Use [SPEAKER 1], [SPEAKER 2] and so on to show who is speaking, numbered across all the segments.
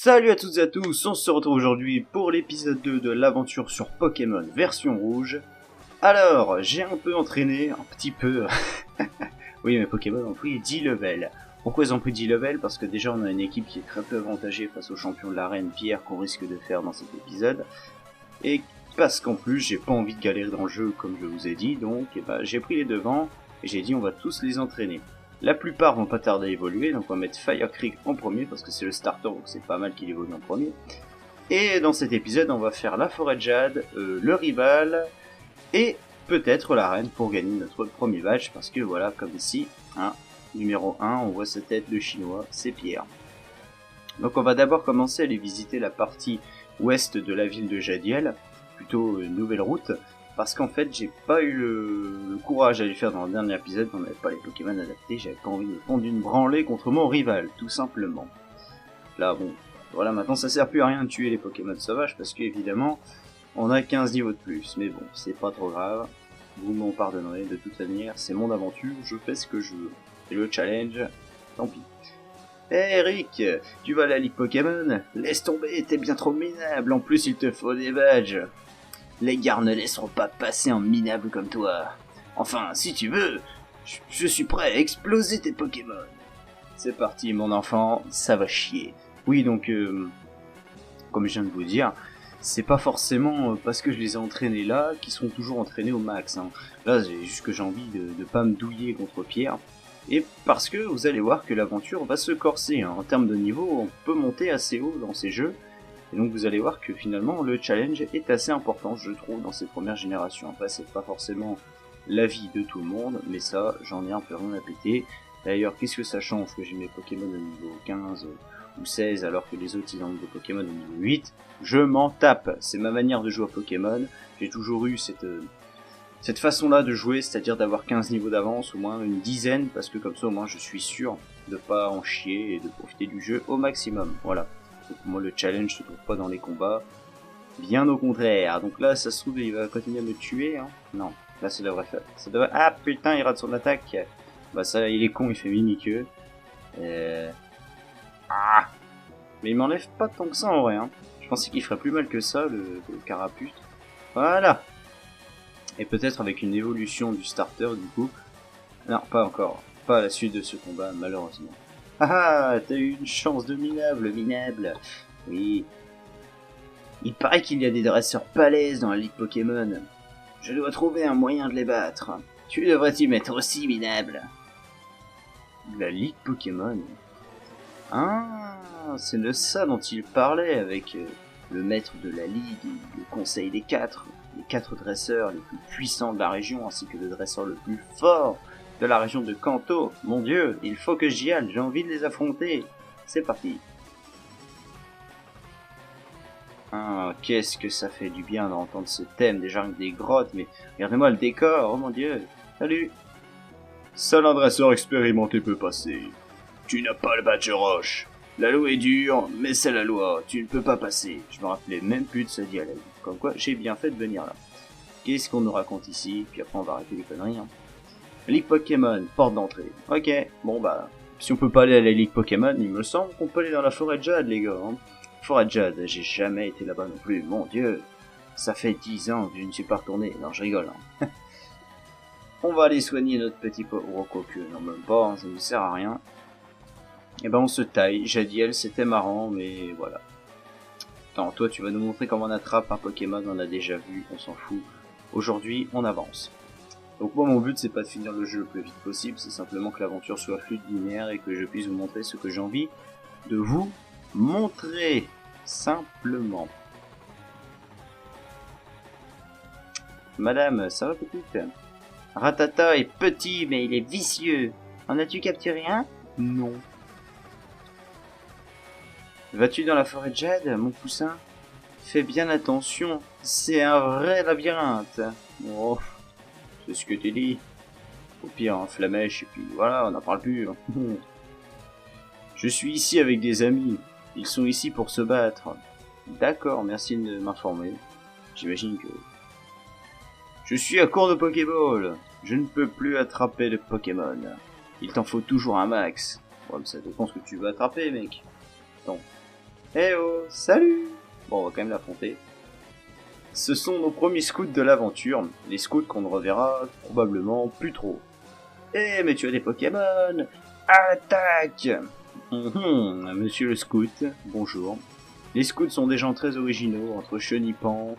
[SPEAKER 1] Salut à toutes et à tous, on se retrouve aujourd'hui pour l'épisode 2 de l'aventure sur Pokémon version rouge. Alors, j'ai un peu entraîné, un petit peu... oui, mes Pokémon ont pris 10 levels. Pourquoi ils ont pris 10 levels? Parce que déjà on a une équipe qui est très peu avantagée face au champion de l'arène Pierre qu'on risque de faire dans cet épisode. Et parce qu'en plus j'ai pas envie de galérer dans le jeu comme je vous ai dit, donc j'ai pris les devants et j'ai dit on va tous les entraîner. La plupart vont pas tarder à évoluer, donc on va mettre Fire Creek en premier parce que c'est le starter, donc c'est pas mal qu'il évolue en premier. Et dans cet épisode, on va faire la forêt de Jade, le rival, et peut-être la reine pour gagner notre premier badge, parce que voilà, comme ici, hein, numéro 1, on voit sa tête, le chinois, c'est Pierre. Donc on va d'abord commencer à aller visiter la partie ouest de la ville de Jadiel, plutôt une nouvelle route, parce qu'en fait j'ai pas eu le courage d'aller faire dans le dernier épisode, on n'avait pas les Pokémon adaptés, j'avais pas envie de me prendre une branlée contre mon rival, tout simplement. Là bon, voilà, maintenant ça sert plus à rien de tuer les Pokémon sauvages, parce qu'évidemment, on a 15 niveaux de plus, mais bon, c'est pas trop grave, vous m'en pardonnerez, de toute manière, c'est mon aventure, je fais ce que je veux. Et le challenge, tant pis. Hey Eric, tu vas à la Ligue Pokémon? Laisse tomber, t'es bien trop minable, en plus il te faut des badges. Les gars ne laisseront pas passer en minable comme toi. Enfin, si tu veux, je suis prêt à exploser tes Pokémon. C'est parti mon enfant, ça va chier. Oui donc, comme je viens de vous dire, c'est pas forcément parce que je les ai entraînés là qu'ils seront toujours entraînés au max. Hein. Là, c'est juste que j'ai envie de pas me douiller contre Pierre. Et parce que vous allez voir que l'aventure va se corser. Hein. En termes de niveau, on peut monter assez haut dans ces jeux. Et donc vous allez voir que finalement le challenge est assez important, je trouve, dans ces premières générations. Après, c'est pas forcément l'avis de tout le monde, mais ça, j'en ai un peu rien à péter. D'ailleurs, qu'est-ce que ça change que j'ai mes Pokémon au niveau 15 ou 16 alors que les autres ils ont des Pokémon au niveau 8? Je m'en tape, c'est ma manière de jouer à Pokémon. J'ai toujours eu cette façon-là de jouer, c'est-à-dire d'avoir 15 niveaux d'avance, au moins une dizaine, parce que comme ça au moins je suis sûr de pas en chier et de profiter du jeu au maximum. Voilà. Donc moi le challenge se trouve pas dans les combats, bien au contraire. Donc là ça se trouve il va continuer à me tuer, hein. Non, là ça devrait faire. Ça devrait... Ah putain il rate son attaque. Bah ça il est con, il fait mimiqueux. Ah. Mais il m'enlève pas tant que ça en vrai, hein. Je pensais qu'il ferait plus mal que ça le carapuce. Voilà. Et peut-être avec une évolution du starter du coup. Non, pas encore. Pas à la suite de ce combat, malheureusement. Ah, t'as eu une chance de minable. Oui. Il paraît qu'il y a des dresseurs balèzes dans la Ligue Pokémon. Je dois trouver un moyen de les battre. Tu devrais t'y mettre aussi, minable. La Ligue Pokémon? Ah, c'est de ça dont il parlait avec le maître de la Ligue, le conseil des quatre. Les 4 dresseurs les plus puissants de la région, ainsi que le dresseur le plus fort de la région de Kanto. Mon dieu, il faut que j'y aille, j'ai envie de les affronter. C'est parti. Ah, qu'est-ce que ça fait du bien d'entendre ce thème, déjà avec des grottes, mais regardez-moi le décor, oh mon dieu. Salut. Seul un dresseur expérimenté peut passer. Tu n'as pas le badge roche. La loi est dure, mais c'est la loi, tu ne peux pas passer. Je me rappelais même plus de ce dialogue. Comme quoi, j'ai bien fait de venir là. Qu'est-ce qu'on nous raconte ici? Puis après, on va arrêter les conneries. Hein. Ligue Pokémon, porte d'entrée. Ok, bon bah, si on peut pas aller à la Ligue Pokémon, il me semble qu'on peut aller dans la forêt de Jade, les gars. Hein. Forêt de Jade, j'ai jamais été là-bas non plus, mon dieu. Ça fait 10 ans que je ne suis pas retourné. Non, je rigole. Hein. On va aller soigner notre petit Rocoque. Non, même pas, hein, ça ne sert à rien. Et ben on se taille, Jadiel c'était marrant, mais voilà. Attends, toi tu vas nous montrer comment on attrape un Pokémon, on a déjà vu, on s'en fout. Aujourd'hui, on avance. Donc moi mon but c'est pas de finir le jeu le plus vite possible, c'est simplement que l'aventure soit fluide, linéaire et que je puisse vous montrer ce que j'ai envie de vous montrer. Simplement. Madame, ça va petite? Ratata est petit mais il est vicieux. En as-tu capturé un? Non. Vas-tu dans la forêt de Jade, mon poussin? Fais bien attention, c'est un vrai labyrinthe. Oh, c'est ce que tu dis. Au pire, un flamèche, et puis voilà, on n'en parle plus. Je suis ici avec des amis. Ils sont ici pour se battre. D'accord, merci de m'informer. J'imagine que... Je suis à court de Pokéball. Je ne peux plus attraper de Pokémon. Il t'en faut toujours un max. Ouais, mais ça dépend ce que tu veux attraper, mec. Attends. Eh oh, salut! Bon, on va quand même l'affronter. Ce sont nos premiers scouts de l'aventure, les scouts qu'on ne reverra probablement plus trop. Eh, mais tu as des Pokémon! Attaque! Monsieur le scout, bonjour. Les scouts sont des gens très originaux, entre Chenipan,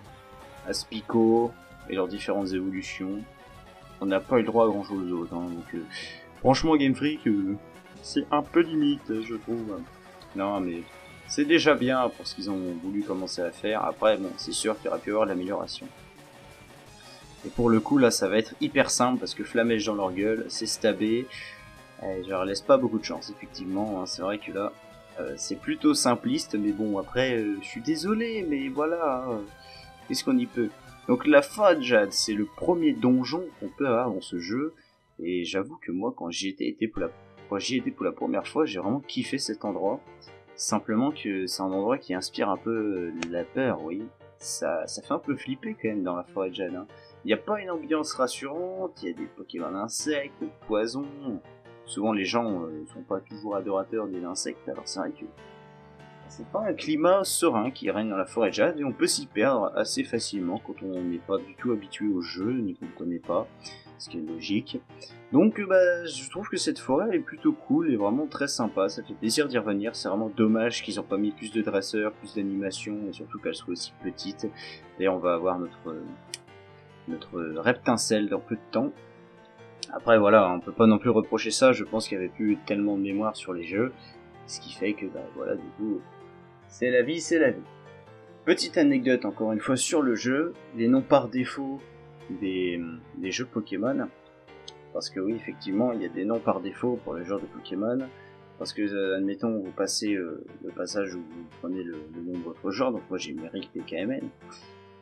[SPEAKER 1] Aspico et leurs différentes évolutions. On n'a pas eu le droit à grand chose d'autre, hein, donc franchement Game Freak, c'est un peu limite, je trouve. Non, mais c'est déjà bien pour ce qu'ils ont voulu commencer à faire. Après, bon, c'est sûr qu'il y aurait pu y avoir de l'amélioration. Et pour le coup, là, ça va être hyper simple parce que Flamèche dans leur gueule, c'est stabé. Je leur laisse pas beaucoup de chance, effectivement. Hein. C'est vrai que là, c'est plutôt simpliste, mais bon, après, je suis désolé, mais voilà, hein, qu'est-ce qu'on y peut. Donc la Forêt de Jade, c'est le premier donjon qu'on peut avoir dans ce jeu, et j'avoue que moi, quand j'y étais pour la première fois, j'ai vraiment kiffé cet endroit. Simplement que c'est un endroit qui inspire un peu la peur, oui. Ça fait un peu flipper quand même dans la Forêt de Jade. Hein. Il n'y a pas une ambiance rassurante, il y a des Pokémon insectes, de poisons. Souvent les gens sont pas toujours adorateurs des insectes, alors c'est vrai que c'est pas un climat serein qui règne dans la forêt de Jade et on peut s'y perdre assez facilement quand on n'est pas du tout habitué au jeu ni qu'on ne connaît pas, ce qui est logique. Donc je trouve que cette forêt est plutôt cool et vraiment très sympa, ça fait plaisir d'y revenir, c'est vraiment dommage qu'ils n'ont pas mis plus de dresseurs, plus d'animation et surtout qu'elle soit aussi petite. D'ailleurs on va avoir notre Reptincelle dans peu de temps. Après voilà, on peut pas non plus reprocher ça, je pense qu'il y avait plus tellement de mémoire sur les jeux, ce qui fait que voilà, du coup, c'est la vie, c'est la vie. Petite anecdote encore une fois sur le jeu, les noms par défaut des jeux Pokémon, parce que oui effectivement il y a des noms par défaut pour les joueurs de Pokémon, parce que admettons vous passez le passage où vous prenez le nom de votre genre, donc moi j'ai mis Rick PKMN,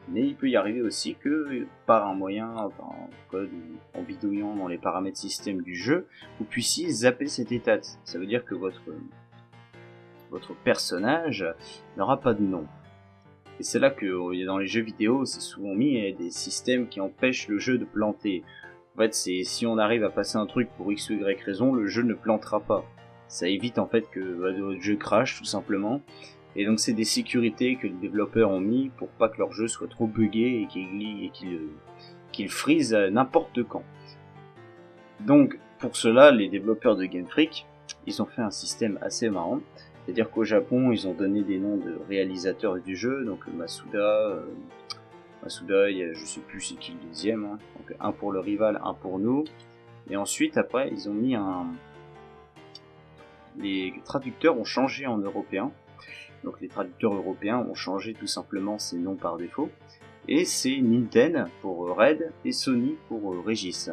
[SPEAKER 1] mais il peut y arriver aussi que par un moyen, par un code ou en bidouillant dans les paramètres système du jeu, vous puissiez zapper cet état. Ça veut dire que votre personnage n'aura pas de nom. Et c'est là que dans les jeux vidéo, c'est souvent mis des systèmes qui empêchent le jeu de planter. En fait, c'est si on arrive à passer un truc pour X ou Y raison, le jeu ne plantera pas. Ça évite en fait que votre jeu crash tout simplement. Et donc c'est des sécurités que les développeurs ont mis pour pas que leur jeu soit trop buggé et qu'il freeze n'importe quand. Donc pour cela, les développeurs de Game Freak, ils ont fait un système assez marrant. C'est-à-dire qu'au Japon, ils ont donné des noms de réalisateurs du jeu, donc Masuda, je sais plus c'est qui le deuxième, hein. Donc un pour le rival, un pour nous. Et ensuite, après, ils ont mis les traducteurs ont changé en européen. Donc les traducteurs européens ont changé tout simplement ces noms par défaut. Et c'est Nintendo pour Red et Sony pour Regis.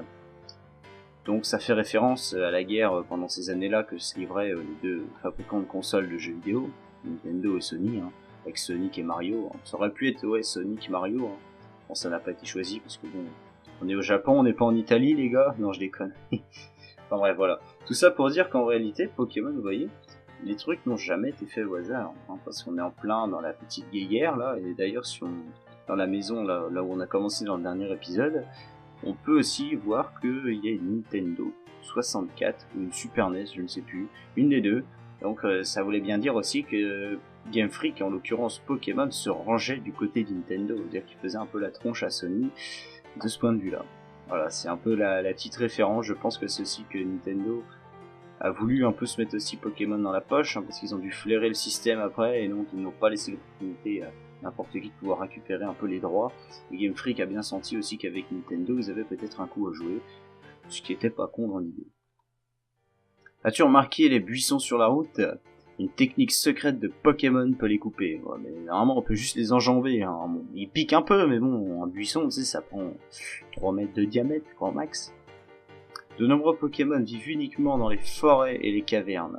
[SPEAKER 1] Donc ça fait référence à la guerre pendant ces années-là que se livraient les deux fabricants de consoles de jeux vidéo, Nintendo et Sony, hein, avec Sonic et Mario. Ça aurait pu être Sonic Mario. Hein. Bon, ça n'a pas été choisi parce que bon, on est au Japon, on n'est pas en Italie les gars. Non, je déconne. Enfin bref, voilà. Tout ça pour dire qu'en réalité, Pokémon, vous voyez, les trucs n'ont jamais été faits au hasard, hein, parce qu'on est en plein dans la petite guéguerre là, et d'ailleurs dans la maison là où on a commencé dans le dernier épisode, on peut aussi voir qu'il y a une Nintendo 64 ou une Super NES, je ne sais plus, une des deux. Donc ça voulait bien dire aussi que Game Freak, en l'occurrence Pokémon, se rangeait du côté de Nintendo, c'est-à-dire qu'il faisait un peu la tronche à Sony de ce point de vue-là. Voilà, c'est un peu la petite référence, je pense que c'est aussi que Nintendo a voulu un peu se mettre aussi Pokémon dans la poche, hein, parce qu'ils ont dû flairer le système après, et donc ils n'ont pas laissé l'opportunité à n'importe qui de pouvoir récupérer un peu les droits. Et Game Freak a bien senti aussi qu'avec Nintendo, ils avaient peut-être un coup à jouer, ce qui était pas con dans l'idée. As-tu remarqué les buissons sur la route? Une technique secrète de Pokémon peut les couper. Ouais, mais normalement, on peut juste les enjamber. Hein. Bon, ils piquent un peu, mais bon, un buisson, tu sais, ça prend 3 mètres de diamètre, grand max. De nombreux Pokémon vivent uniquement dans les forêts et les cavernes.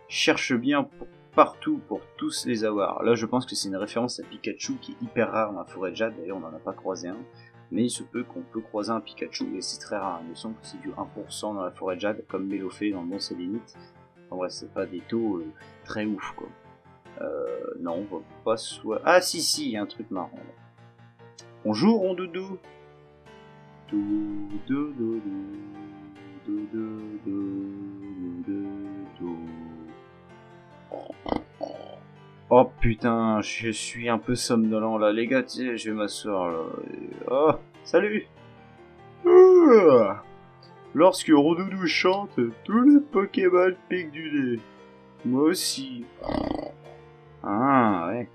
[SPEAKER 1] Cherche bien partout pour tous les avoir. Là, je pense que c'est une référence à Pikachu qui est hyper rare dans la forêt de Jade. D'ailleurs, on n'en a pas croisé un. Mais il se peut qu'on peut croiser un Pikachu, et c'est très rare. Il me semble que c'est du 1% dans la forêt de Jade, comme Mélofée dans le Mont Sélénite. En vrai, c'est pas des taux très ouf, quoi. Non, on va pas soit... Ah, si, il y a un truc marrant. Là. Bonjour, Rondoudou. Oh putain, je suis un peu somnolent là, les gars, tu sais, je vais m'asseoir là. Oh, salut. Lorsque Rondoudou chante, tous les Pokémon piquent du nez. Moi aussi. Ah ouais.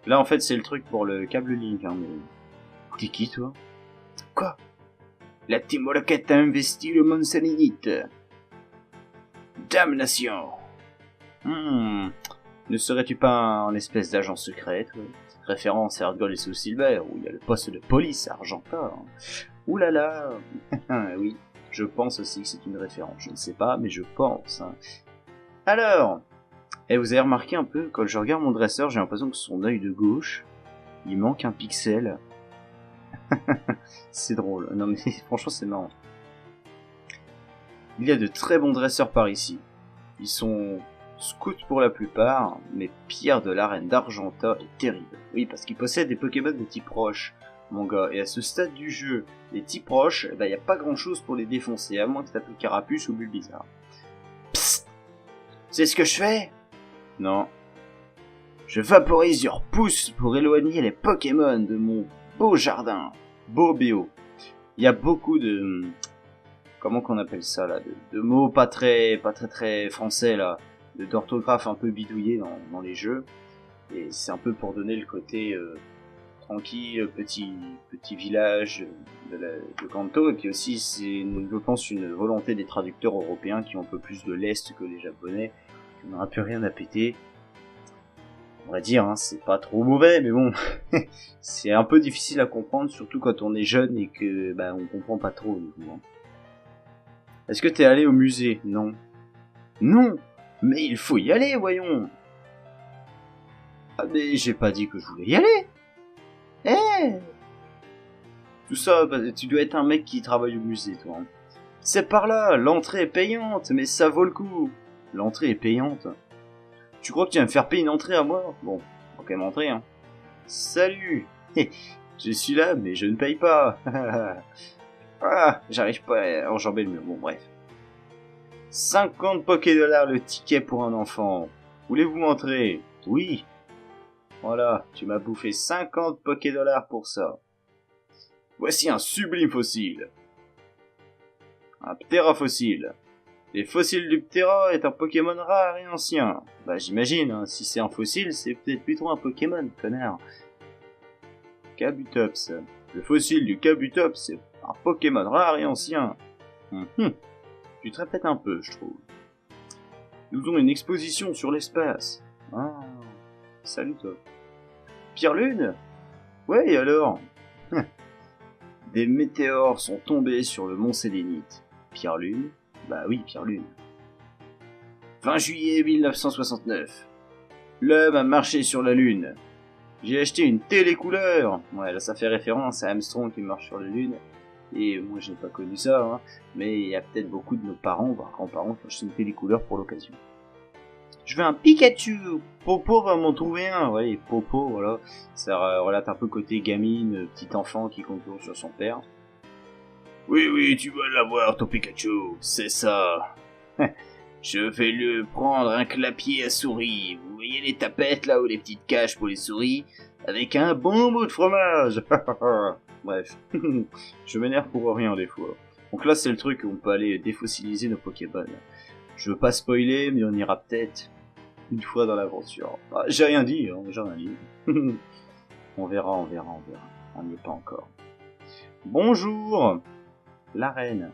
[SPEAKER 1] Là en fait c'est le truc pour le câble Link, hein, mais... T'es qui toi? Quoi? La Team Rocket a investi le Mont Salinite. Damnation. Ne serais-tu pas un espèce d'agent secret, toi? Référence à Earthgold et Soul Silver, où il y a le poste de police à Argenta. Ouh là là. Oui, je pense aussi que c'est une référence. Je ne sais pas, mais je pense. Hein. Alors, vous avez remarqué un peu, quand je regarde mon dresseur, j'ai l'impression que son œil de gauche, il manque un pixel. C'est drôle. Non mais franchement c'est marrant. Il y a de très bons dresseurs par ici. Ils sont scouts pour la plupart, mais Pierre de l'arène d'Argenta est terrible. Oui, parce qu'il possède des Pokémon de type roche, mon gars. Et à ce stade du jeu, les types roches, il n'y a pas grand chose pour les défoncer, à moins que t'appelles Carapuce ou Bulbizarre. Psst! C'est ce que je fais? Non. Je vaporise leur pouce pour éloigner les Pokémon de mon beau jardin. Beau bio. Il y a beaucoup de... Comment qu'on appelle ça là, de mots pas très français là, d'orthographe un peu bidouillé dans les jeux, et c'est un peu pour donner le côté tranquille, petit village de Kanto, et puis aussi c'est, je pense, une volonté des traducteurs européens qui ont un peu plus de l'Est que les Japonais, qui n'ont un peu rien à péter. On va dire, hein, c'est pas trop mauvais, mais bon, c'est un peu difficile à comprendre, surtout quand on est jeune et que on comprend pas trop du coup. Hein. Est-ce que t'es allé au musée? Non. Non! Mais il faut y aller, voyons! Ah mais j'ai pas dit que je voulais y aller! Tout ça, tu dois être un mec qui travaille au musée, toi. Hein. C'est par là, l'entrée est payante, mais ça vaut le coup. L'entrée est payante? Tu crois que tu vas me faire payer une entrée à moi? Bon, faut quand même entrer, hein. Salut! Je suis là, mais je ne paye pas. Ah, j'arrive pas à enjamber le mur. Bon, bref. 50 Pokédollars le ticket pour un enfant. Voulez-vous entrer? Oui. Voilà, tu m'as bouffé 50 Pokédollars pour ça. Voici un sublime fossile. Un Ptérafossile. Les fossiles du Ptera est un Pokémon rare et ancien. Bah j'imagine, hein, si c'est un fossile, c'est peut-être plutôt un Pokémon, connard. Kabutops. Le fossile du Kabutops est un Pokémon rare et ancien. Tu te répètes un peu, je trouve. Nous avons une exposition sur l'espace. Ah, salut toi. Pierre-Lune? Ouais, et alors? Des météores sont tombés sur le mont Sélénite. Pierre-Lune? Bah oui, Pierre-Lune. 20 juillet 1969. L'homme a marché sur la Lune. J'ai acheté une télécouleur. Ouais, là ça fait référence à Armstrong qui marche sur la Lune. Et moi je n'ai pas connu ça, hein. Mais il y a peut-être beaucoup de nos parents, voire grands-parents, qui ont acheté une télécouleur pour l'occasion. Je veux un Pikachu. Popo va m'en trouver un. Ouais, Popo, voilà. Ça relate un peu côté gamine, petit enfant qui concourt sur son père. Oui, tu vas l'avoir, ton Pikachu. C'est ça. Je vais lui prendre un clapier à souris. Vous voyez les tapettes là, ou les petites cages pour les souris, avec un bon bout de fromage. Bref, je m'énerve pour rien des fois. Donc là c'est le truc où on peut aller défossiliser nos Pokémon. Je veux pas spoiler, mais on ira peut-être une fois dans l'aventure. Ah, j'ai rien dit, hein, j'ai rien dit. On verra. On n'y est pas encore. Bonjour, la reine.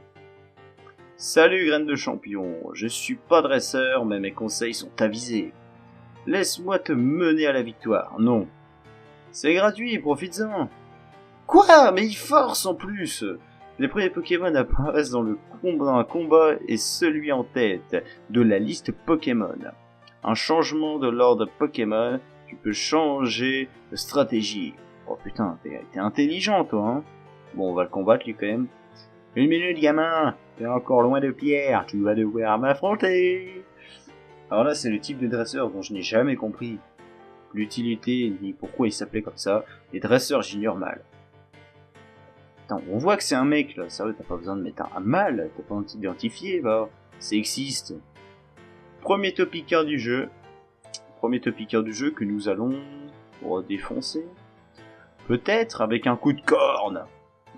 [SPEAKER 1] Salut graine de champion, je suis pas dresseur, mais mes conseils sont avisés. Laisse-moi te mener à la victoire. Non. C'est gratuit, profites-en. Quoi? Mais il force en plus. Les premiers Pokémon apparaissent dans un combat et celui en tête de la liste Pokémon. Un changement de l'ordre Pokémon, tu peux changer de stratégie. Oh putain, t'es intelligent toi, hein. Bon, on va le combattre lui quand même. Une minute gamin, t'es encore loin de Pierre, tu vas devoir m'affronter. Alors là c'est le type de dresseur dont je n'ai jamais compris l'utilité ni pourquoi il s'appelait comme ça. Les dresseurs j'ignore mal. Attends, on voit que c'est un mec là, sérieux, t'as pas besoin de mettre un mâle, t'as pas besoin de t'identifier, va. Sexiste. Premier topicard du jeu. Premier top piqueur du jeu que nous allons défoncer. Peut-être avec un coup de corne.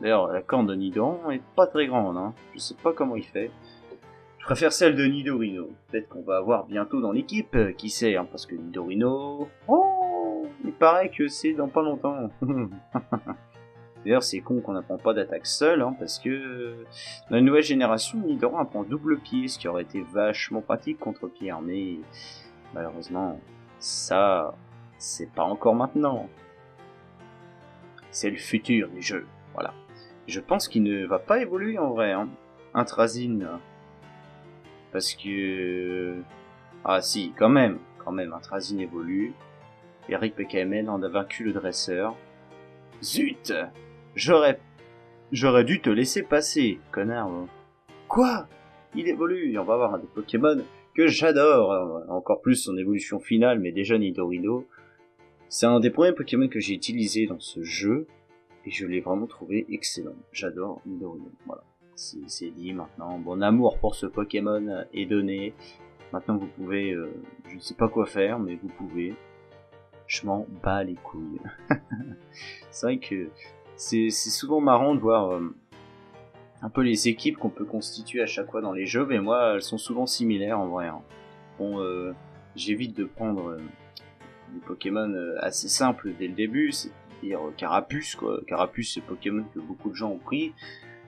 [SPEAKER 1] D'ailleurs, la corne de Nidoran est pas très grande, hein. Je sais pas comment il fait. Je préfère celle de Nidorino. Peut-être qu'on va avoir bientôt dans l'équipe, qui sait, hein, parce que Nidorino... Oh, il paraît que c'est dans pas longtemps. D'ailleurs, c'est con qu'on n'apprend pas d'attaque seule, hein, parce que dans la nouvelle génération, Nidoran apprend double pied, ce qui aurait été vachement pratique contre Pierre, mais malheureusement, ça, c'est pas encore maintenant. C'est le futur du jeu, voilà. Je pense qu'il ne va pas évoluer en vrai, hein. Intrazine, parce que... Ah si, quand même, Intrazine évolue. Eric PKMN en a vaincu le dresseur. Zut! J'aurais dû te laisser passer, connard. Quoi? Il évolue, et on va avoir des Pokémon que j'adore. Encore plus son évolution finale, mais déjà Nidorino. C'est un des premiers Pokémon que j'ai utilisé dans ce jeu, et je l'ai vraiment trouvé excellent. J'adore Nidorino, voilà. C'est dit maintenant. Mon amour pour ce Pokémon est donné. Maintenant vous pouvez, je ne sais pas quoi faire, mais vous pouvez. Je m'en bats les couilles. C'est vrai que c'est souvent marrant de voir un peu les équipes qu'on peut constituer à chaque fois dans les jeux, mais moi elles sont souvent similaires en vrai. Hein. Bon, j'évite de prendre des Pokémon assez simples dès le début, c'est-à-dire Carapuce quoi. Carapuce c'est Pokémon que beaucoup de gens ont pris.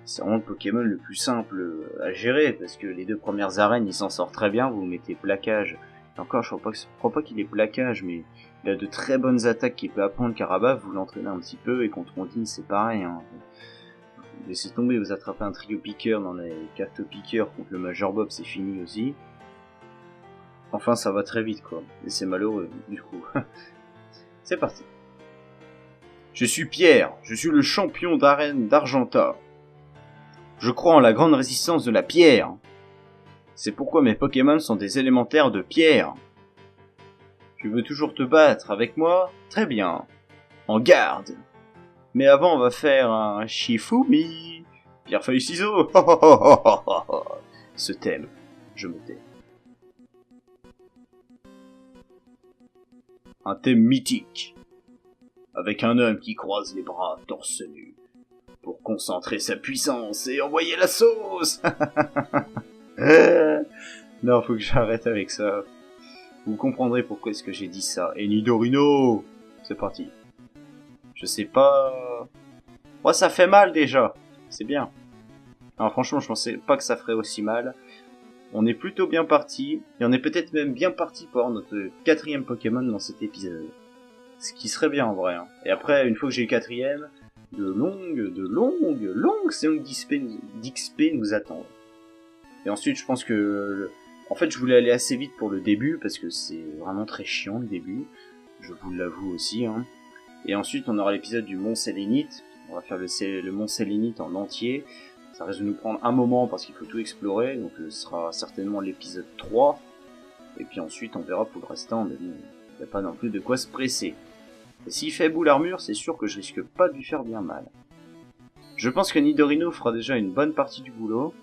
[SPEAKER 1] C'est vraiment le Pokémon le plus simple à gérer, parce que les 2 premières arènes, il s'en sort très bien, vous mettez plaquage. Et encore, je crois pas qu'il ait plaquage, mais il a de très bonnes attaques qu'il peut apprendre Carabaf, vous l'entraînez un petit peu, et contre Ondine, c'est pareil. Hein. Vous laissez tomber, vous attrapez un trio piqueur dans les cartes piqueurs contre le Major Bob, c'est fini aussi. Enfin, ça va très vite, quoi. Et c'est malheureux, du coup. C'est parti. Je suis Pierre, je suis le champion d'arène d'Argenta. Je crois en la grande résistance de la pierre. C'est pourquoi mes Pokémon sont des élémentaires de pierre. Tu veux toujours te battre avec moi? Très bien. En garde. Mais avant, on va faire un Shifumi. Pierre, feuille, ciseaux. Ce thème, je me tais. Un thème mythique. Avec un homme qui croise les bras torse nu. Pour concentrer sa puissance et envoyer la sauce. Non, faut que j'arrête avec ça. Vous comprendrez pourquoi est-ce que j'ai dit ça. Et Nidorino. C'est parti. Je sais pas... Ouais, ça fait mal déjà. C'est bien. Alors franchement, je pensais pas que ça ferait aussi mal. On est plutôt bien parti. Et on est peut-être même bien parti pour avoir notre 4e Pokémon dans cet épisode. Ce qui serait bien en vrai. Hein. Et après, une fois que j'ai le 4e... De longues séances d'XP nous attendent. Et ensuite, je pense que... En fait, je voulais aller assez vite pour le début, parce que c'est vraiment très chiant, le début. Je vous l'avoue aussi, hein. Et ensuite, on aura l'épisode du Mont Sélénite. On va faire le Mont Sélénite en entier. Ça risque de nous prendre un moment, parce qu'il faut tout explorer. Donc, ce sera certainement l'épisode 3. Et puis ensuite, on verra pour le restant. Mais bon, il n'y a pas non plus de quoi se presser. Et s'il fait boule armure, c'est sûr que je risque pas de lui faire bien mal. Je pense que Nidorino fera déjà une bonne partie du boulot,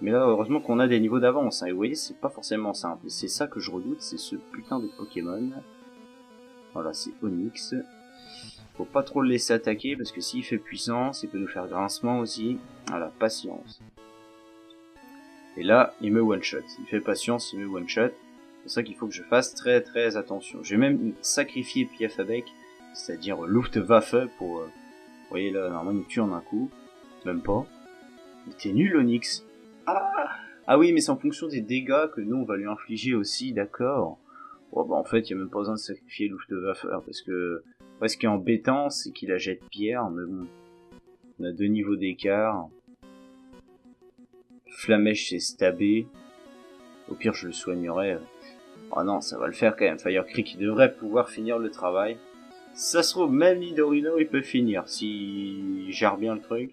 [SPEAKER 1] mais là, heureusement qu'on a des niveaux d'avance, hein, et vous voyez, c'est pas forcément simple, et c'est ça que je redoute, c'est ce putain de Pokémon. Voilà, c'est Onix. Faut pas trop le laisser attaquer, parce que s'il fait puissance, il peut nous faire grincement aussi. Voilà, patience. Et là, il me one-shot. Il fait patience, il me one-shot. C'est pour ça qu'il faut que je fasse très très attention. Je vais même sacrifier Piaf avec, c'est-à-dire Luftwaffe pour... vous voyez là, normalement il me tue en un coup. Même pas. Il était nul Onix. Ah oui, mais c'est en fonction des dégâts que nous on va lui infliger aussi, d'accord. Bon, bah en fait, il n'y a même pas besoin de sacrifier Luftwaffe, parce que... ce qui est embêtant, c'est qu'il a jet de pierre, mais bon... On a 2 niveaux d'écart. Flamèche c'est stabé. Au pire, je le soignerai. Oh non, ça va le faire quand même. Fire Creek devrait pouvoir finir le travail. Ça se trouve, même Nidorino, il peut finir, si gère bien le truc.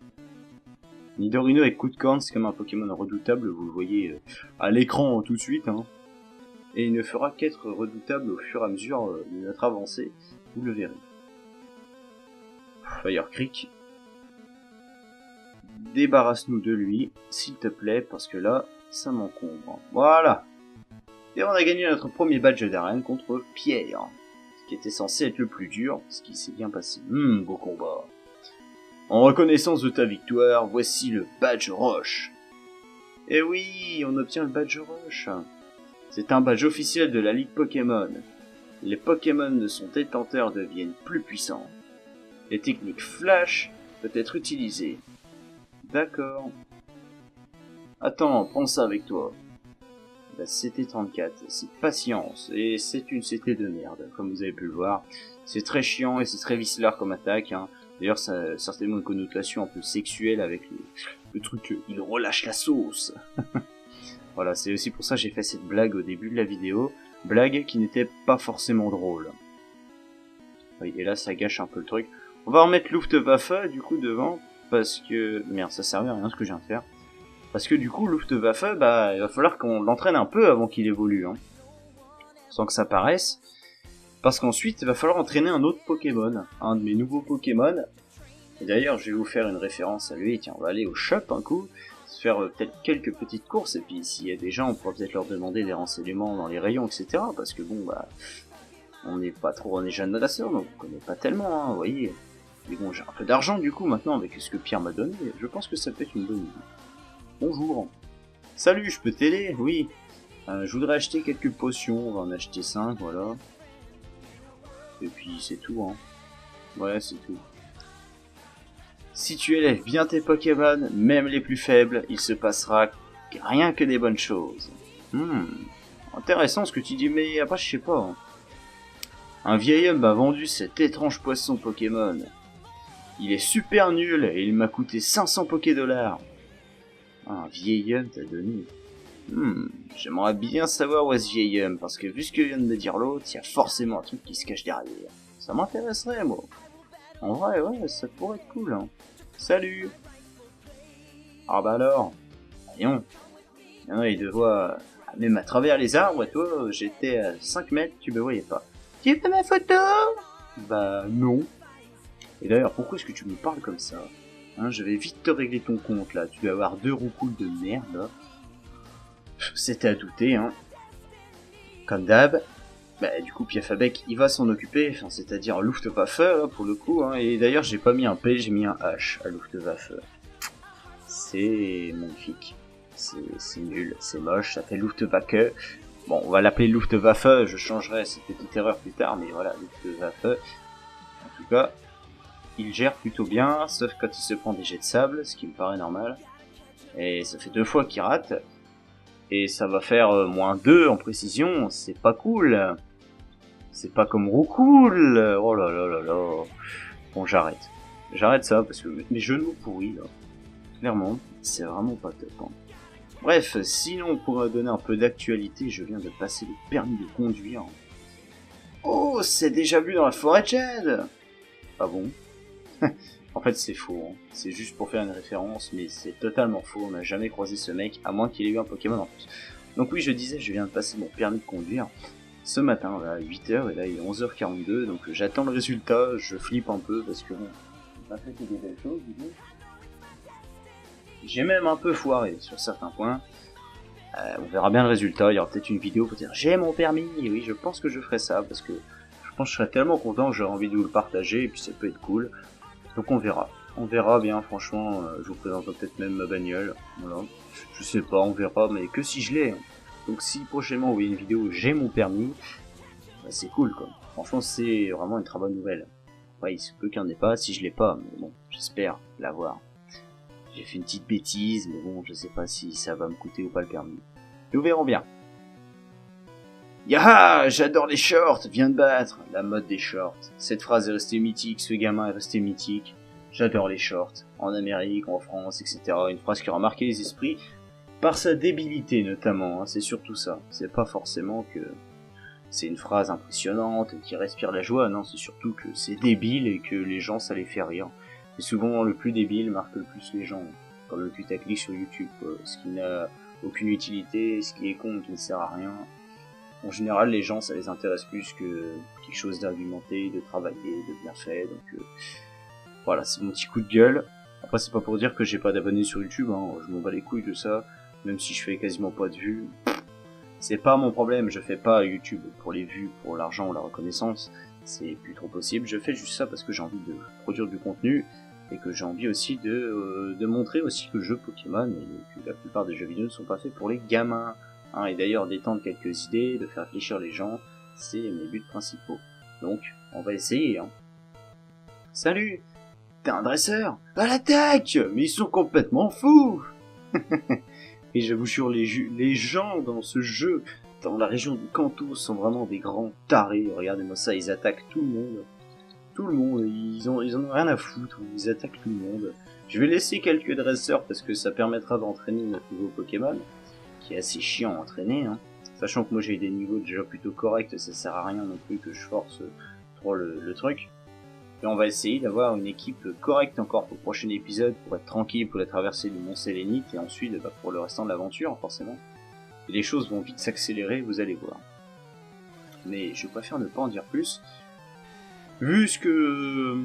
[SPEAKER 1] Nidorino avec coup de corne, c'est comme un Pokémon redoutable, vous le voyez à l'écran tout de suite. Hein. Et il ne fera qu'être redoutable au fur et à mesure de notre avancée, vous le verrez. Fire Creek. Débarrasse-nous de lui, s'il te plaît, parce que là, ça m'encombre. Voilà. Et on a gagné notre premier badge d'arène contre Pierre, ce qui était censé être le plus dur, ce qui s'est bien passé. Beau combat. En reconnaissance de ta victoire, voici le badge Roche. Et oui, on obtient le badge Roche. C'est un badge officiel de la Ligue Pokémon. Les Pokémon de son détenteur deviennent plus puissants. Les techniques Flash peuvent être utilisées. D'accord. Attends, prends ça avec toi. La CT34, c'est patience, et c'est une CT de merde, comme vous avez pu le voir. C'est très chiant et c'est très vicelard comme attaque, hein. D'ailleurs, ça a certainement une connotation un peu sexuelle avec le truc, il relâche la sauce. Voilà, c'est aussi pour ça que j'ai fait cette blague au début de la vidéo. Blague qui n'était pas forcément drôle. Oui, et là, ça gâche un peu le truc. On va remettre Luftwaffe, du coup, devant, parce que... Merde, ça servait à rien ce que je viens de faire. Parce que du coup, Luftwaffe, bah, il va falloir qu'on l'entraîne un peu avant qu'il évolue, hein. Sans que ça paraisse. Parce qu'ensuite, il va falloir entraîner un autre Pokémon. Un de mes nouveaux Pokémon. Et d'ailleurs, je vais vous faire une référence à lui. Tiens, on va aller au shop un coup. Se faire peut-être quelques petites courses. Et puis, s'il y a des gens, on pourra peut-être leur demander des renseignements dans les rayons, etc. Parce que bon, bah... On n'est pas trop... On est jeunes Nadasseur, donc on connaît pas tellement, hein, vous voyez. Mais bon, j'ai un peu d'argent, du coup, maintenant, avec ce que Pierre m'a donné. Je pense que ça peut être une bonne idée. Bonjour. Salut, je peux t'aider? Oui. Je voudrais acheter quelques potions, on va en acheter 5, voilà. Et puis c'est tout, hein. Ouais, c'est tout. Si tu élèves bien tes Pokémon, même les plus faibles, il se passera rien que des bonnes choses. Intéressant ce que tu dis, mais après je sais pas. Hein. Un vieil homme m'a vendu cet étrange poisson Pokémon. Il est super nul et il m'a coûté 500 Pokédollars. Un vieil homme t'a donné. J'aimerais bien savoir où est ce vieil homme, parce que vu ce que vient de me dire l'autre, il y a forcément un truc qui se cache derrière. Ça m'intéresserait, moi. En vrai, ouais, ça pourrait être cool, hein. Salut. Ah bah alors. Voyons. Non, il te voit même à travers les arbres, et toi, j'étais à 5 mètres, tu me voyais pas. Tu veux ma photo? Bah non. Et d'ailleurs, pourquoi est-ce que tu me parles comme ça? Hein, je vais vite te régler ton compte, là. Tu dois avoir 2 roucoules de merde, là. C'était à douter, hein. Comme d'hab. Bah, du coup, Piafabec, il va s'en occuper, enfin, c'est-à-dire Luftwaffe, là, pour le coup, hein. Et d'ailleurs, j'ai pas mis un P, j'ai mis un H à Luftwaffe. C'est magnifique. C'est nul, c'est moche, ça fait Luftwaffe. Bon, on va l'appeler Luftwaffe, je changerai cette petite erreur plus tard, mais voilà, Luftwaffe. En tout cas, il gère plutôt bien, sauf quand il se prend des jets de sable, ce qui me paraît normal. Et ça fait 2 fois qu'il rate. Et ça va faire -2 en précision, c'est pas cool. C'est pas comme Roucoule. Oh là là là là. Bon, j'arrête. J'arrête ça, parce que mes jeux de mots pourris, là. Clairement, c'est vraiment pas top. Hein. Bref, sinon, pour donner un peu d'actualité, je viens de passer le permis de conduire. Oh, c'est déjà vu dans la forêt de Jade. Ah bon? En fait, c'est faux. Hein. C'est juste pour faire une référence, mais c'est totalement faux. On n'a jamais croisé ce mec, à moins qu'il ait eu un Pokémon en plus. Donc oui, je disais, je viens de passer mon permis de conduire ce matin, là, à 8h, et là, il est 11h42, donc j'attends le résultat. Je flippe un peu, parce que bon, j'ai pas fait que des belles choses, du coup. J'ai même un peu foiré sur certains points. On verra bien le résultat. Il y aura peut-être une vidéo pour dire j'ai mon permis. Et oui, je pense que je ferai ça parce que je pense que je serais tellement content que j'aurais envie de vous le partager et puis ça peut être cool. Donc on verra. On verra bien, franchement. Je vous présenterai peut-être même ma bagnole. Voilà. Je sais pas, on verra, mais que si je l'ai. Hein. Donc si prochainement vous voyez une vidéo où j'ai mon permis, bah, c'est cool quoi. Franchement, c'est vraiment une très bonne nouvelle. Ouais, il se peut qu'il n'y en ait pas si je l'ai pas, mais bon, j'espère l'avoir. J'ai fait une petite bêtise, mais bon, je sais pas si ça va me coûter ou pas le permis. Nous verrons bien. Yaha, j'adore les shorts, viens de battre. La mode des shorts. Cette phrase est restée mythique, ce gamin est resté mythique. J'adore les shorts. En Amérique, en France, etc. Une phrase qui aura marqué les esprits par sa débilité notamment. Hein. C'est surtout ça. C'est pas forcément que c'est une phrase impressionnante qui respire la joie. Non, c'est surtout que c'est débile et que les gens, ça les fait rire. Et souvent, le plus débile marque le plus les gens. Comme le putaclic sur YouTube, quoi. Ce qui n'a aucune utilité, ce qui est con, qui ne sert à rien. En général, les gens, ça les intéresse plus que quelque chose d'argumenté, de travaillé, de bien fait. Donc voilà, c'est mon petit coup de gueule. Après, c'est pas pour dire que j'ai pas d'abonnés sur YouTube, hein. Je m'en bats les couilles de ça. Même si je fais quasiment pas de vues. C'est pas mon problème, je fais pas YouTube pour les vues, pour l'argent ou la reconnaissance, c'est plus trop possible. Je fais juste ça parce que j'ai envie de produire du contenu et que j'ai envie aussi de montrer aussi que le jeu Pokémon et que la plupart des jeux vidéo ne sont pas faits pour les gamins. Hein, et d'ailleurs d'étendre quelques idées, de faire réfléchir les gens, c'est mes buts principaux. Donc, on va essayer. Hein. Salut, t'es un dresseur? À l'attaque! Mais ils sont complètement fous! Et je vous jure, les gens dans ce jeu, dans la région du Kanto, sont vraiment des grands tarés. Regardez-moi ça, ils attaquent tout le monde. Tout le monde, ils en ont rien à foutre, ils attaquent tout le monde. Je vais laisser quelques dresseurs parce que ça permettra d'entraîner notre nouveau Pokémon, qui est assez chiant à entraîner. Hein. Sachant que moi j'ai des niveaux déjà plutôt corrects, ça sert à rien non plus que je force trop le truc. Et on va essayer d'avoir une équipe correcte encore pour le prochain épisode, pour être tranquille pour la traversée du Mont Sélénite, et ensuite pour le restant de l'aventure, forcément. Et les choses vont vite s'accélérer, vous allez voir. Mais je préfère ne pas en dire plus. Vu ce que,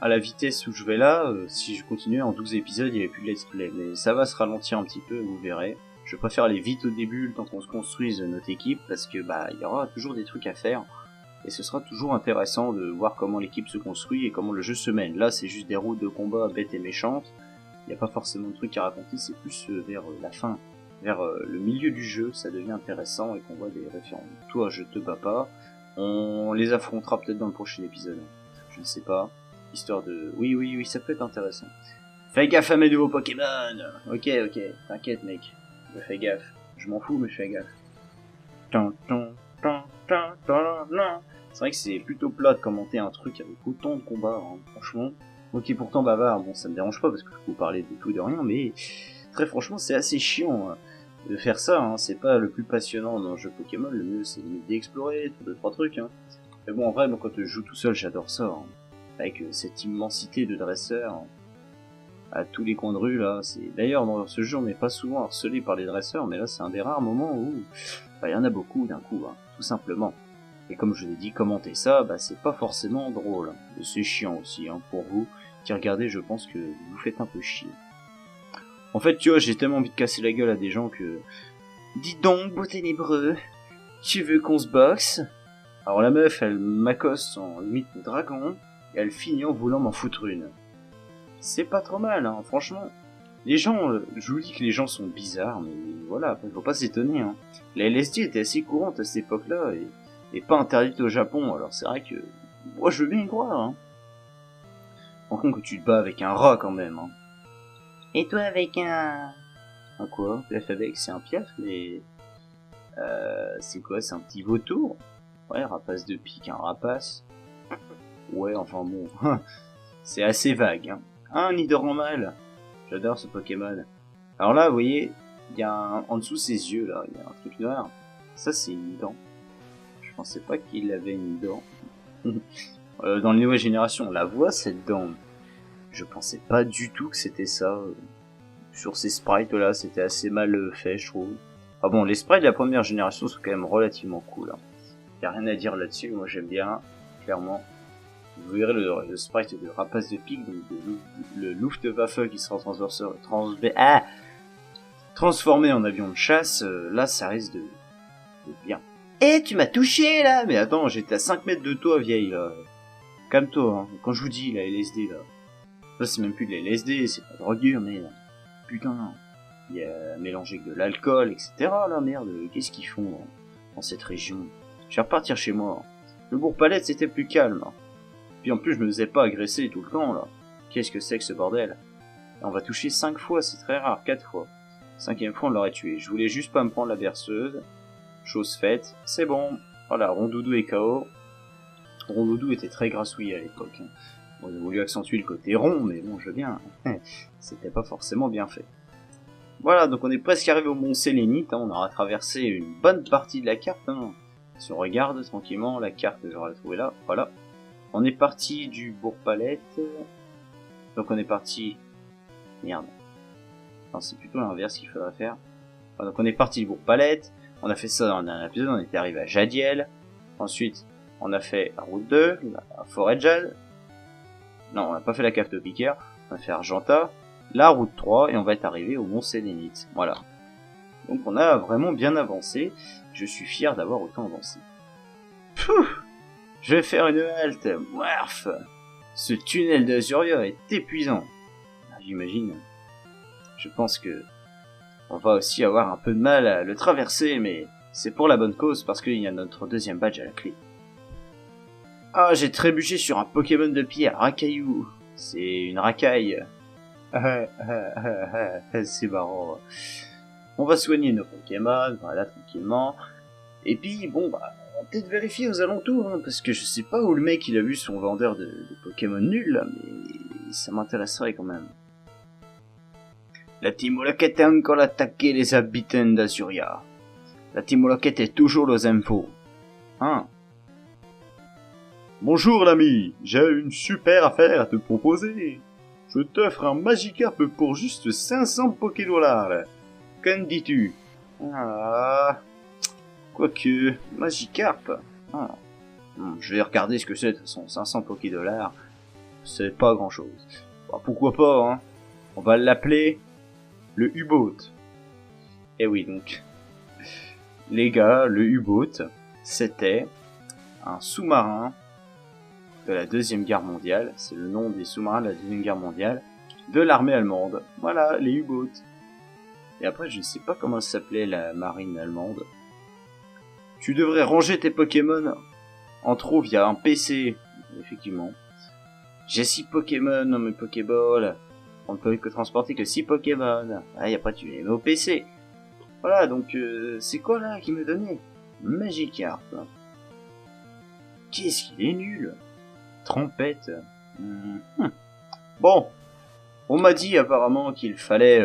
[SPEAKER 1] à la vitesse où je vais là, si je continuais en 12 épisodes, il n'y avait plus de let's play. Mais ça va se ralentir un petit peu, vous verrez. Je préfère aller vite au début, le temps qu'on se construise notre équipe, parce que il y aura toujours des trucs à faire. Et ce sera toujours intéressant de voir comment l'équipe se construit et comment le jeu se mène. Là, c'est juste des routes de combat bêtes et méchantes. Il n'y a pas forcément de trucs à raconter, c'est plus vers la fin, vers le milieu du jeu, ça devient intéressant et qu'on voit des références. Toi, je te bats pas. On les affrontera peut-être dans le prochain épisode. Je ne sais pas. Histoire de... Oui, ça peut être intéressant. Fais gaffe à mes nouveaux Pokémon. Ok, t'inquiète mec. Je fais gaffe. Je m'en fous, mais je fais gaffe. C'est vrai que c'est plutôt plat de commenter un truc avec autant de combats, hein, franchement. Ok, pourtant bavard, bon ça me dérange pas parce que je peux vous parler de tout et de rien, mais très franchement c'est assez chiant hein, de faire ça, hein. C'est pas le plus passionnant dans le jeu Pokémon, le mieux c'est d'explorer, 2-3 trucs. Hein. Mais bon en vrai, moi, quand je joue tout seul j'adore ça, hein. Avec cette immensité de dresseurs, hein, à tous les coins de rue là. D'ailleurs dans ce jeu on n'est pas souvent harcelé par les dresseurs, mais là c'est un des rares moments où il y en a beaucoup d'un coup, hein, tout simplement. Et comme je l'ai dit, commenter ça, c'est pas forcément drôle. C'est chiant aussi, hein, pour vous qui regardez, je pense que vous faites un peu chier. En fait, tu vois, j'ai tellement envie de casser la gueule à des gens que... Dis donc, beau ténébreux, tu veux qu'on se boxe? Alors la meuf, elle m'accoste en limite de dragon, et elle finit en voulant m'en foutre une. C'est pas trop mal, hein, franchement. Les gens, je vous dis que les gens sont bizarres, mais voilà, faut pas s'étonner. Hein. La LSD était assez courante à cette époque-là, et pas interdite au Japon, alors c'est vrai que... Moi, je veux bien y croire, hein. Par contre, que tu te bats avec un rat, quand même, hein. Et toi, avec un... Un quoi? L'alphabet, c'est un piaf, mais... c'est quoi? C'est un petit vautour? Ouais, rapace de pique, un rapace. Ouais, enfin bon... c'est assez vague, hein. Un Nidoranmal. J'adore ce Pokémon. Alors là, vous voyez, il y a en dessous de ses yeux, là, il y a un truc noir. Ça, c'est une dent. Je pensais pas qu'il avait une dent. Dans les nouvelles générations, on la voit cette dent. Je pensais pas du tout que c'était ça. Sur ces sprites là, c'était assez mal fait, je trouve. Ah bon, les sprites de la première génération sont quand même relativement cool. Hein. Y a rien à dire là-dessus, moi j'aime bien, clairement. Vous verrez le sprite de Rapace de Pique, donc le Luftwaffe qui sera transformé en avion de chasse. Là, ça risque de bien. Eh, tu m'as touché, là! Mais attends, j'étais à 5 mètres de toi, vieille, là. Calme-toi, hein. Quand je vous dis, la LSD, là. Là, c'est même plus de la LSD, c'est pas droguure, mais... Putain, il y a mélangé avec de l'alcool, etc., là, merde. Qu'est-ce qu'ils font, dans cette région? Je vais repartir chez moi. Le Bourg-Palette, c'était plus calme, hein. Puis en plus, je me faisais pas agresser tout le temps, là. Qu'est-ce que c'est que ce bordel? On va toucher 5 fois, c'est très rare, 4 fois. 5e fois, on l'aurait tué. Je voulais juste pas me prendre la berceuse. Chose faite, c'est bon. Voilà, Rondoudou est KO. Rondoudou était très grassouillé à l'époque. Hein. On a voulu accentuer le côté rond, mais bon, je veux bien. C'était pas forcément bien fait. Voilà, donc on est presque arrivé au Mont Sélénite. Hein. On aura traversé une bonne partie de la carte. Hein. Si on regarde tranquillement la carte, j'aurais trouvé là. Voilà. On est parti du Bourg-Palette. Donc on est parti... Merde. Non, c'est plutôt l'inverse qu'il faudrait faire. Voilà, donc on est parti du Bourg-Palette. On a fait ça dans un épisode, on était arrivé à Jadiel. Ensuite, on a fait la route 2, la forêt de Jade. Non, on n'a pas fait la cave de Piquer. On a fait Argenta, la route 3, et on va être arrivé au Mont Sélénite. Voilà. Donc on a vraiment bien avancé. Je suis fier d'avoir autant avancé. Pouf! Je vais faire une halte. Warf! Ce tunnel d'Azuria est épuisant. J'imagine. Je pense que on va aussi avoir un peu de mal à le traverser, mais c'est pour la bonne cause parce qu'il y a notre deuxième badge à la clé. Ah, j'ai trébuché sur un Pokémon de pierre, Racaillou. C'est une racaille. C'est marrant. On va soigner nos Pokémon, voilà, tranquillement. Et puis, bon, bah, on va peut-être vérifier aux alentours, hein, parce que je sais pas où le mec il a vu son vendeur de Pokémon nul, là, mais ça m'intéresserait quand même. La Team Rocket a encore attaqué les habitants d'Azuria. La Team Rocket est toujours aux infos. Hein? Bonjour l'ami, j'ai une super affaire à te proposer. Je t'offre un Magikarp pour juste 500 Pokédollars. Qu'en dis-tu? Ah... Quoique... Magikarp... Ah. Je vais regarder ce que c'est de toute façon, 500 Pokédollars. C'est pas grand chose. Bah, pourquoi pas, hein? On va l'appeler... le U-Boat. Et oui, donc... Les gars, le U-Boat, c'était... un sous-marin... de la Deuxième Guerre mondiale, c'est le nom des sous-marins de la Deuxième Guerre mondiale, de l'armée allemande. Voilà, les U-Boats. Et après, je ne sais pas comment s'appelait la marine allemande. Tu devrais ranger tes Pokémon en trou via un PC, effectivement. J'ai 6 Pokémon dans mes Pokéballs. On ne peut que transporter que 6 Pokémon. Ah, y a pas tu les mets au PC. Voilà, donc, c'est quoi là qui me donnait? Magikarp. Qu'est-ce qu'il est nul. Trompette. Bon, on m'a dit apparemment qu'il fallait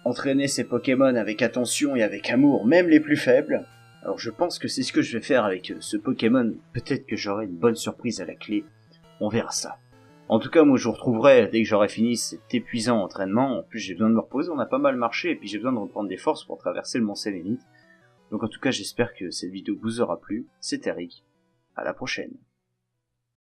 [SPEAKER 1] entraîner ces Pokémon avec attention et avec amour, même les plus faibles. Alors je pense que c'est ce que je vais faire avec ce Pokémon. Peut-être que j'aurai une bonne surprise à la clé. On verra ça. En tout cas, moi je vous retrouverai dès que j'aurai fini cet épuisant entraînement. En plus j'ai besoin de me reposer, on a pas mal marché, et puis j'ai besoin de reprendre des forces pour traverser le Mont Sélénite. Donc en tout cas j'espère que cette vidéo vous aura plu. C'était Rick. À la prochaine.